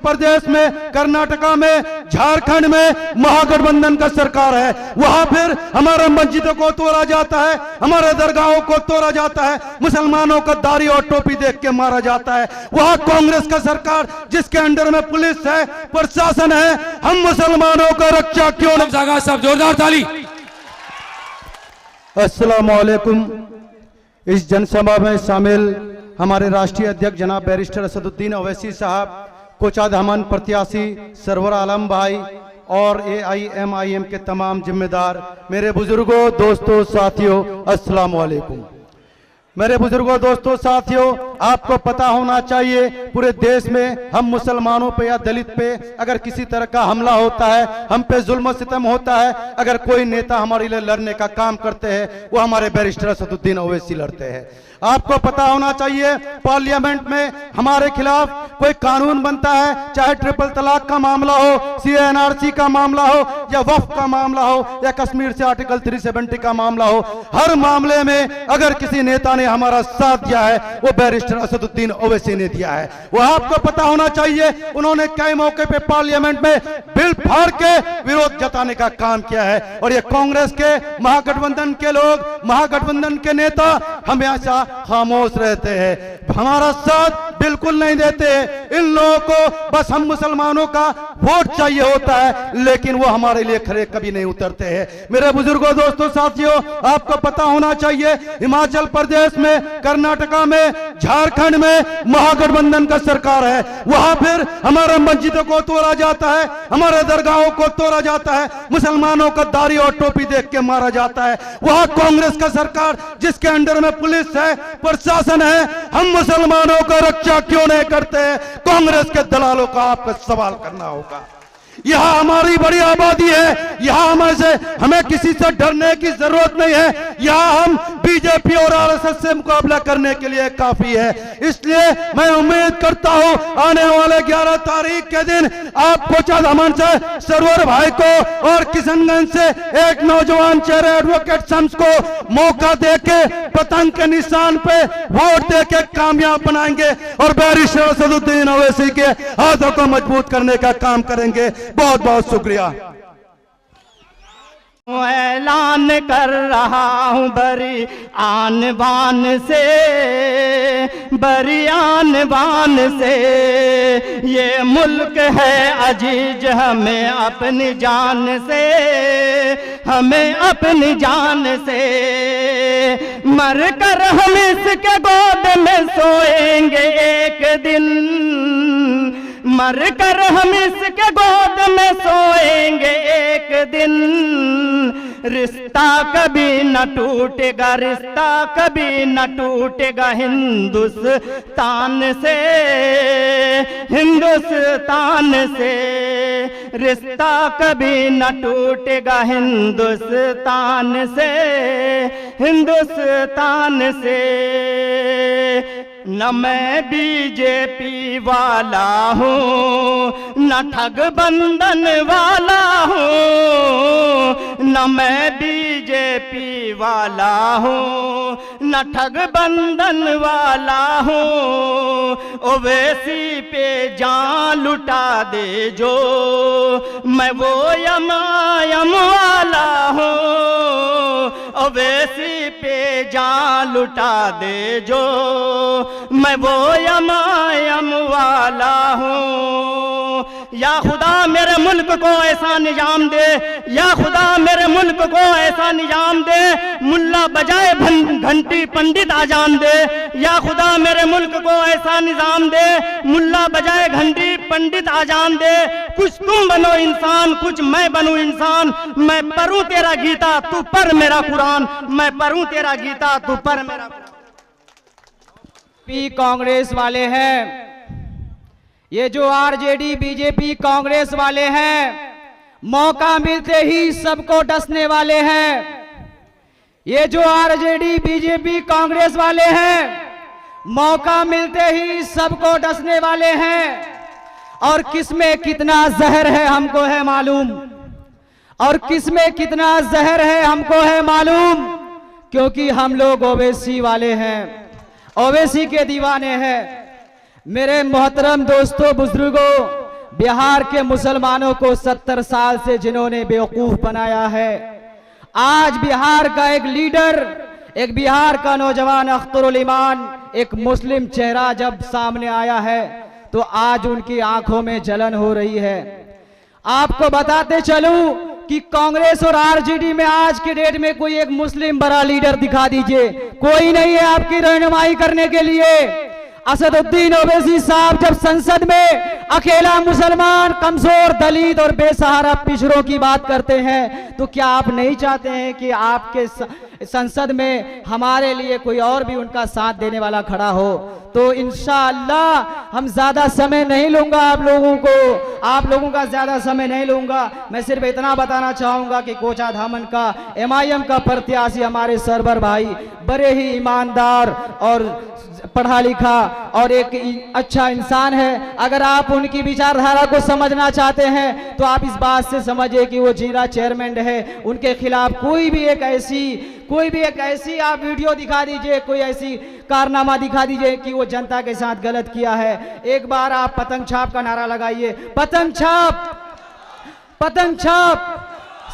प्रदेश में, कर्नाटका में, झारखंड में महागठबंधन का सरकार है। वहां फिर हमारे मस्जिदों को तोड़ा जाता है, हमारे दरगाहों को तोड़ा जाता है, मुसलमानों का दाढ़ी और टोपी देख के मारा जाता है। वहां कांग्रेस का सरकार जिसके अंडर में पुलिस है, प्रशासन है, हम मुसलमानों का रक्षा क्यों नहीं? जागा साहब जोरदार ताली। अस्सलाम वालेकुम। इस जनसभा में शामिल हमारे राष्ट्रीय अध्यक्ष जनाब बैरिस्टर असदुद्दीन ओवैसी साहब, कोचाद हमन प्रत्याशी सरवर आलम भाई और AIMIM के तमाम जिम्मेदार, मेरे बुजुर्गों, दोस्तों, साथियों, अस्सलाम वालेकुम। मेरे बुजुर्गों, दोस्तों, साथियों, आपको पता होना चाहिए पूरे देश में हम मुसलमानों पे या दलित पे अगर किसी तरह का हमला होता है, हम पे जुल्म सितम होता है, अगर कोई नेता हमारे लिए लड़ने का काम करते हैं, वो हमारे बैरिस्टर असदुद्दीन ओवैसी लड़ते हैं। आपको पता होना चाहिए पार्लियामेंट में हमारे खिलाफ कोई कानून बनता है, चाहे ट्रिपल तलाक का मामला हो, CNRC का मामला हो, या वक्फ का मामला हो, या कश्मीर से आर्टिकल 370 का मामला हो, हर मामले में अगर किसी नेता ने हमारा साथ दिया है, वो बैरिस्टर असदुद्दीन ओवैसी ने दिया है। वो आपको पता होना चाहिए उन्होंने कई मौके पे पार्लियामेंट में बिल फाड़ के विरोध जताने का काम किया है। और ये कांग्रेस के, महागठबंधन के लोग, महागठबंधन के नेता हमेशा खामोश रहते हैं, हमारा साथ बिल्कुल नहीं देते। इन लोगों को बस हम मुसलमानों का वोट चाहिए होता है, लेकिन वो हमारे लिए खड़े कभी नहीं उतरते हैं। मेरे बुजुर्गों, दोस्तों, साथियों, आपको पता होना चाहिए हिमाचल प्रदेश में, कर्नाटका में, झारखंड में महागठबंधन का सरकार है। वहां फिर हमारे मस्जिदों को तोड़ा जाता है, हमारे दरगाहों को तोड़ा जाता है, मुसलमानों का दाढ़ी और टोपी देख के मारा जाता है। वहां कांग्रेस का सरकार जिसके अंडर में पुलिस है, प्रशासन है, हम मुसलमानों का रक्षा क्यों नहीं करते हैं? कांग्रेस के दलालों का आपको सवाल करना होगा। यहाँ हमारी बड़ी आबादी है, यहाँ हमें किसी से डरने की जरूरत नहीं है। यहाँ हम बीजेपी और RSS से मुकाबला करने के लिए काफी है। इसलिए मैं उम्मीद करता हूँ आने वाले 11 तारीख के दिन आप कोचाद हमन से सरवर भाई को और किशनगंज से एक नौजवान चेहरे एडवोकेट शम्स को मौका देके पतंग के निशान पे वोट देके कामयाब बनाएंगे और बैरिस्टर असदुद्दीन ओवैसी के हाथों को मजबूत करने का काम करेंगे। बहुत बहुत शुक्रिया। ऐलान कर रहा हूँ बरी आन बान से, बरी आन बान से, ये मुल्क है अजीज हमें अपनी जान से, हमें अपनी जान से, मर कर हम इसके गोद में सोएंगे एक दिन, मर कर हम इसके गोद में सोएंगे एक दिन, रिश्ता कभी न टूटेगा, रिश्ता कभी न टूटेगा हिंदुस्तान से, हिंदुस्तान से, रिश्ता कभी न टूटेगा हिंदुस्तान से, हिंदुस्तान से। न मैं बीजेपी वाला हूँ, न ठग बंधन वाला हूँ, न मैं बीजेपी वाला हूँ, न ठग बंधन वाला हूँ। ओवैसी पे जान लुटा दे जो, मैं वो यमायम वाला हूँ। ओवैसी पे जान लुटा दे जो, मैं वो यमायम वाला हूँ। या खुदा मेरे मुल्क को ऐसा निजाम दे, या खुदा मेरे मुल्क को ऐसा निजाम दे, मुल्ला बजाए घंटी पंडित आजान दे। या खुदा मेरे मुल्क को ऐसा निजाम दे, मुल्ला बजाए घंटी पंडित आजान दे। कुछ तुम बनो इंसान, कुछ मैं बनूं इंसान, मैं पढ़ूं तेरा गीता तू पढ़ मेरा कुरान, मैं पढ़ूं तेरा गीता तू पढ़ मेरा। कांग्रेस वाले हैं, ये जो RJD बीजेपी कांग्रेस वाले हैं, मौका मिलते ही सबको डसने वाले हैं। ये जो RJD बीजेपी कांग्रेस वाले हैं, मौका मिलते ही सबको डसने वाले हैं। और किसमें कितना जहर है हमको है मालूम, और किसमें कितना जहर है हमको है मालूम, क्योंकि हम लोग ओवैसी वाले हैं, ओवैसी के दीवाने हैं। मेरे मोहतरम दोस्तों, बुजुर्गों, बिहार के मुसलमानों को 70 साल से जिन्होंने बेवकूफ बनाया है, आज बिहार का एक लीडर, एक बिहार का नौजवान अख्तरुल ईमान, एक मुस्लिम चेहरा जब सामने आया है तो आज उनकी आंखों में जलन हो रही है। आपको बताते चलूं कि कांग्रेस और आरजेडी में आज के डेट में कोई एक मुस्लिम बड़ा लीडर दिखा दीजिए, कोई नहीं है आपकी रहनुमाई करने के लिए। असदुद्दीन ओवैसी साहब जब संसद में अकेला मुसलमान, कमजोर, दलित और बेसहारा पिछड़ों की बात करते हैं, तो क्या आप नहीं चाहते हैं कि आपके संसद में हमारे लिए कोई और भी उनका साथ देने वाला खड़ा हो? तो इंशाअल्लाह हम ज्यादा समय नहीं लूंगा आप लोगों का ज्यादा समय नहीं लूंगा। मैं सिर्फ इतना बताना चाहूंगा कि कोचाधामन का एमआईएम का प्रत्याशी हमारे सरवर भाई बड़े ही ईमानदार और पढ़ा लिखा और एक अच्छा इंसान है। अगर आप उनकी विचारधारा को समझना चाहते हैं तो आप इस बात से समझिए कि वो जिला चेयरमैन है, उनके खिलाफ कोई भी एक ऐसी आप वीडियो दिखा दीजिए, कोई ऐसी कारनामा दिखा दीजिए कि वो जनता के साथ गलत किया है। एक बार आप पतंग छाप का नारा लगाइए, पतंग छाप,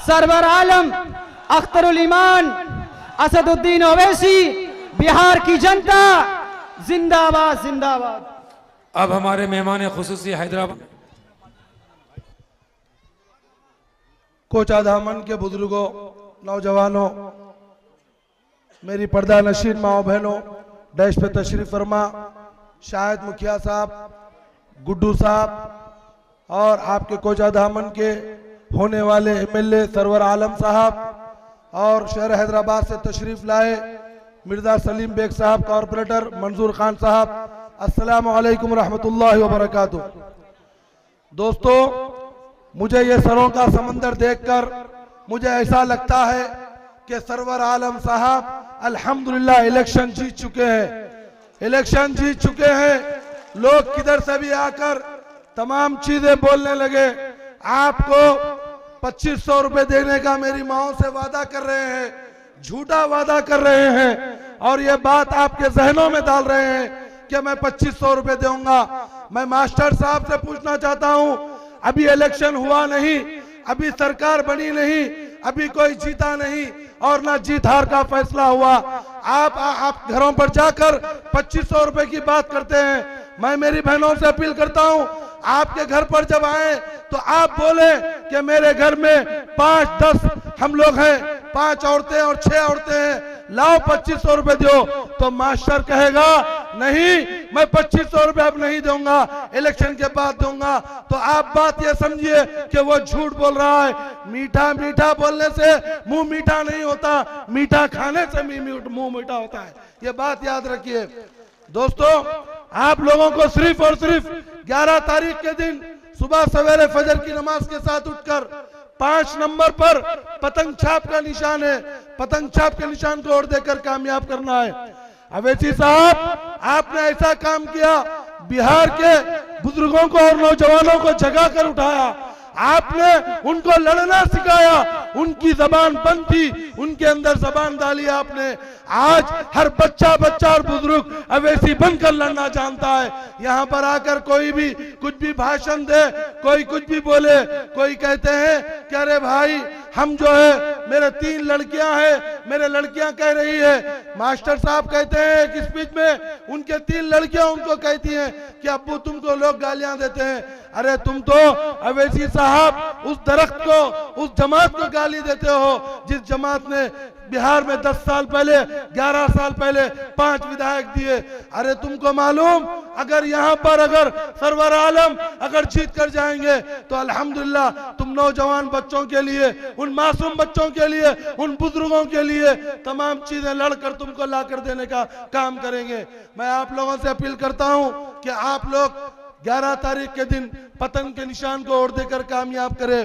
सरवर आलम, अख्तरुल ईमान, असदुद्दीन ओवैसी, बिहार की जनता जिंदाबाद जिंदाबाद। अब हमारे मेहमान खुसूसी हैदराबाद कोचाधामन के बुजुर्गों, नौजवानों, मेरी पर्दा नशीन माओ बहनों, डैश पे तशरीफ फरमा, शाहिद मुखिया साहब, गुड्डू साहब और आपके कोचाधामन के होने वाले एमएलए सरवर आलम साहब और शहर हैदराबाद से तशरीफ लाए मिर्जा सलीम बेग साहब, कॉरपोरेटर मंजूर खान साहब, अस्सलामु अलैकुम रहमतुल्लाहि व बरकातुहू। दोस्तों, मुझे ये सरों का समंदर देखकर मुझे ऐसा लगता है कि सरवर आलम साहब अल्हम्दुलिल्लाह इलेक्शन जीत चुके हैं। लोग किधर से भी आकर तमाम चीजें बोलने लगे। आपको 2500 रुपए देने का मेरी माओ से वादा कर रहे हैं, झूठा वादा कर रहे हैं और ये बात आपके जहनों में डाल रहे हैं कि मैं 2500 रुपए दूंगा। मैं मास्टर साहब से पूछना चाहता हूं, अभी इलेक्शन हुआ नहीं, अभी सरकार बनी नहीं, अभी कोई जीता नहीं और ना जीत हार का फैसला हुआ। आप घरों पर जाकर 2500 रुपए की बात करते हैं। मैं मेरी बहनों से अपील करता हूं, आपके घर पर जब आए तो आप बोले कि मेरे घर में 5-10 हम लोग हैं, 5 औरतें और 6 औरतें हैं, लाओ 2500 रुपए दो। तो मास्टर कहेगा नहीं, मैं 2500 रुपए अब नहीं दूंगा, इलेक्शन के बाद दूंगा। तो आप बात ये समझिए कि वो झूठ बोल रहा है। मीठा मीठा बोलने से मुंह मीठा नहीं होता, मीठा खाने से मुंह मीठा होता है, ये बात याद रखिए। दोस्तों, आप लोगों को सिर्फ और सिर्फ 11 तारीख के दिन सुबह सवेरे फजर की नमाज के साथ उठकर 5 नंबर पर पतंग छाप का निशान है, पतंग छाप के निशान को और देकर कामयाब करना है। अवैसी साहब, आपने ऐसा काम किया, बिहार के बुजुर्गों को और नौजवानों को जगा कर उठाया, आपने उनको लड़ना सिखाया, उनकी जबान बंद थी, उनके अंदर जबान डाली आपने। आज हर बच्चा और बुजुर्ग अवैसी बनकर लड़ना जानता है। यहाँ पर आकर कोई भी कुछ भी भाषण दे, कोई कुछ भी बोले, कोई कहते हैं कि अरे भाई हम जो है, मेरे 3 लड़कियां हैं, मेरे लड़कियां कह रही है। मास्टर साहब कहते हैं कि स्पीच में उनके 3 लड़कियां उनको कहती हैं कि अब्बू तुमको लोग गालियां देते हैं। अरे तुम तो अवैसी साहब उस दरख्त को, उस जमात को गाली देते हो जिस जमात ने बिहार में 10 साल पहले, 11 साल पहले 5 विधायक दिए। अरे तुमको मालूम, अगर यहाँ पर अगर सरवर आलम अगर जीत कर जाएंगे तो अल्हम्दुलिल्लाह तुम नौजवान बच्चों के लिए, उन मासूम बच्चों के लिए, उन बुजुर्गों के लिए तमाम चीजें लड़कर तुमको ला कर देने का काम करेंगे। मैं आप लोगों से अपील करता हूँ कि आप लोग 11 तारीख के दिन पतंग के निशान को ओढ़ देकर कामयाब करें।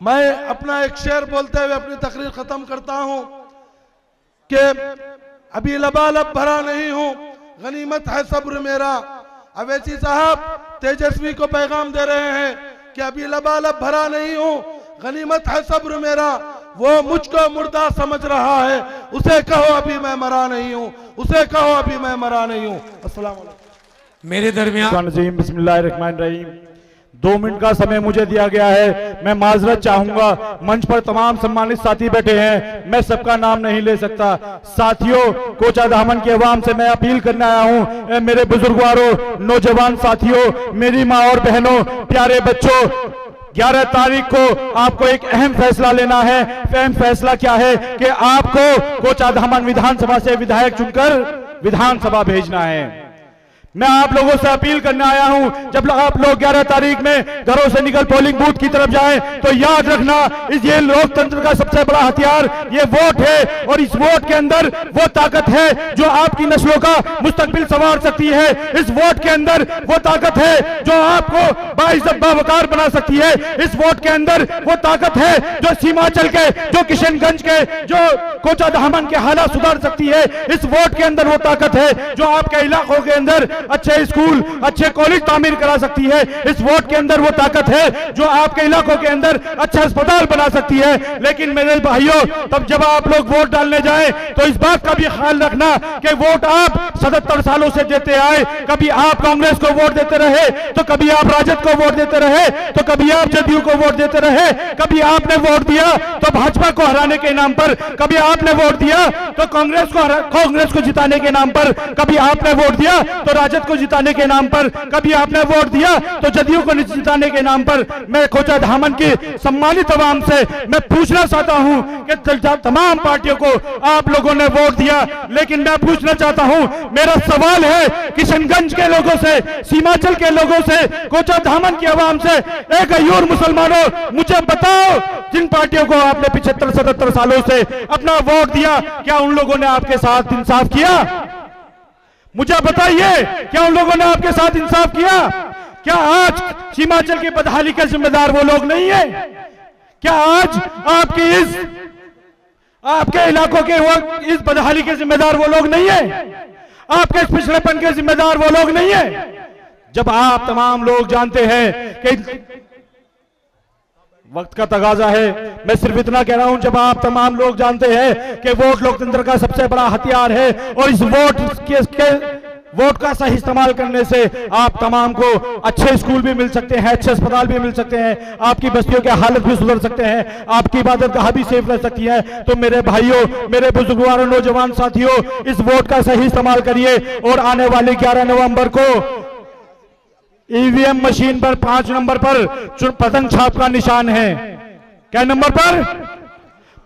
मैं अपना एक शेर बोलते हुए अपनी तकरीर खत्म करता हूं कि अभी लबालब भरा नहीं हूं, गनीमत है सब्र मेरा। अवैसी साहब तेजस्वी को पैगाम दे रहे हैं कि अभी लबालब भरा नहीं हूं, गनीमत है सब्र मेरा। वो मुझको मुर्दा समझ रहा है, उसे कहो अभी मैं मरा नहीं हूं, उसे कहो अभी मैं मरा नहीं हूं। अस्सलाम वालेकुम। मेरे दरमियान नजीम बिस्मिल्लाहिर्रहमानिर्रहीम। 2 मिनट का समय मुझे दिया गया है। मैं माजरत चाहूंगा, मंच पर तमाम सम्मानित साथी बैठे हैं, मैं सबका नाम नहीं ले सकता। साथियों, कोचा दामन के अवाम से मैं अपील करने आया हूं, मेरे बुजुर्गवारों, नौजवान साथियों, मेरी माँ और बहनों, प्यारे बच्चों, 11 तारीख को आपको एक अहम फैसला लेना है। अहम फैसला क्या है कि आपको कोचा दामन विधानसभा से विधायक चुनकर विधानसभा भेजना है। मैं आप लोगों से अपील करने आया हूं, जब आप लोग 11 तारीख में घरों से निकल पोलिंग बूथ की तरफ जाएं तो याद रखना, ये लोकतंत्र का सबसे बड़ा हथियार ये वोट है, और इस वोट के अंदर वो ताकत है जो आपकी नस्लों का मुस्तकबिल संवार सकती है। इस वोट के अंदर वो ताकत है जो आपको बाइज्जत बावकार बना सकती है। इस वोट के अंदर वो ताकत है जो सीमांचल के, जो किशनगंज के, जो कोचा दामन के हालात सुधार सकती है। इस वोट के अंदर वो ताकत है जो आपके इलाकों के अंदर अच्छे स्कूल, अच्छे कॉलेज तामीर करा सकती है। इस वोट के अंदर वो ताकत है जो आपके इलाकों के अंदर अच्छा अस्पताल बना सकती है। लेकिन मेरे भाइयों, तब जब आप लोग वोट डालने जाएं तो इस बात का भी ख्याल रखना कि वोट आप 77 सालों से देते आए। कभी आप कांग्रेस को वोट देते रहे, तो कभी आप राजद को वोट देते रहे, तो कभी आप जदयू को वोट देते रहे, कभी आपने वोट दिया तो भाजपा को हराने के नाम पर, कभी आपने वोट दिया तो कांग्रेस को जिताने के नाम पर, कभी आपने वोट दिया तो राजद को जिताने के नाम पर, कभी आपने वोट दिया तो जदयू को जिताने के नाम पर। मैं कोचा दामन की सम्मानित आवाम से मैं पूछना चाहता हूं कि तमाम पार्टियों को आप लोगों ने वोट दिया, लेकिन मैं पूछना चाहता हूं, मेरा सवाल है किशनगंज के लोगों से, सीमांचल के लोगों से, कोचा दामन की आवाम से, एक अयूर मुसलमानों, मुझे बताओ, जिन पार्टियों को आपने 75-77 सालों से अपना वोट दिया, क्या उन लोगों ने आपके साथ इंसाफ किया? मुझे बताइए, क्या उन लोगों ने आपके साथ इंसाफ किया? क्या आज सीमांचल की बदहाली के जिम्मेदार वो लोग नहीं है? क्या आज आपके इलाकों के इस बदहाली के जिम्मेदार वो लोग नहीं है? आपके इस पिछड़ेपन के जिम्मेदार वो लोग नहीं है? जब आप तमाम लोग जानते हैं कि वक्त का तगाजा है, मैं सिर्फ इतना कह रहा हूं, जब आप तमाम लोग जानते हैं कि वोट लोकतंत्र का सबसे बड़ा हथियार है, और इस वोट का सही इस्तेमाल करने से आप तमाम को अच्छे स्कूल भी मिल सकते हैं, अच्छे अस्पताल भी मिल सकते हैं, आपकी बस्तियों के हालत भी सुधर सकते हैं, आपकी इबादतगाह भी सेफ रह सकती है। तो मेरे भाइयों, मेरे बुजुर्गवारों, नौजवान साथियों, इस वोट का सही इस्तेमाल करिए, और आने वाली 11 नवंबर को ईवीएम मशीन पर 5 नंबर पर पतंग छाप का निशान है। क्या नंबर पर?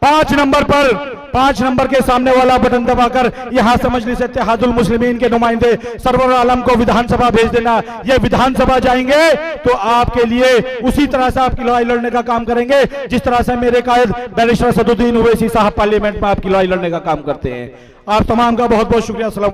5 नंबर पर, 5 नंबर के सामने वाला बटन दबाकर यहां से मजलिस इत्तेहादुल मुस्लिमीन के नुमाइंदे सरवर आलम को विधानसभा भेज देना। ये विधानसभा जाएंगे तो आपके लिए उसी तरह से आपकी लड़ाई लड़ने का काम करेंगे जिस तरह से मेरे कायद बैरिस्टर असदुद्दीन ओवैसी साहब पार्लियामेंट में आपकी लड़ाई लड़ने का काम करते हैं। आप तमाम का बहुत बहुत शुक्रिया।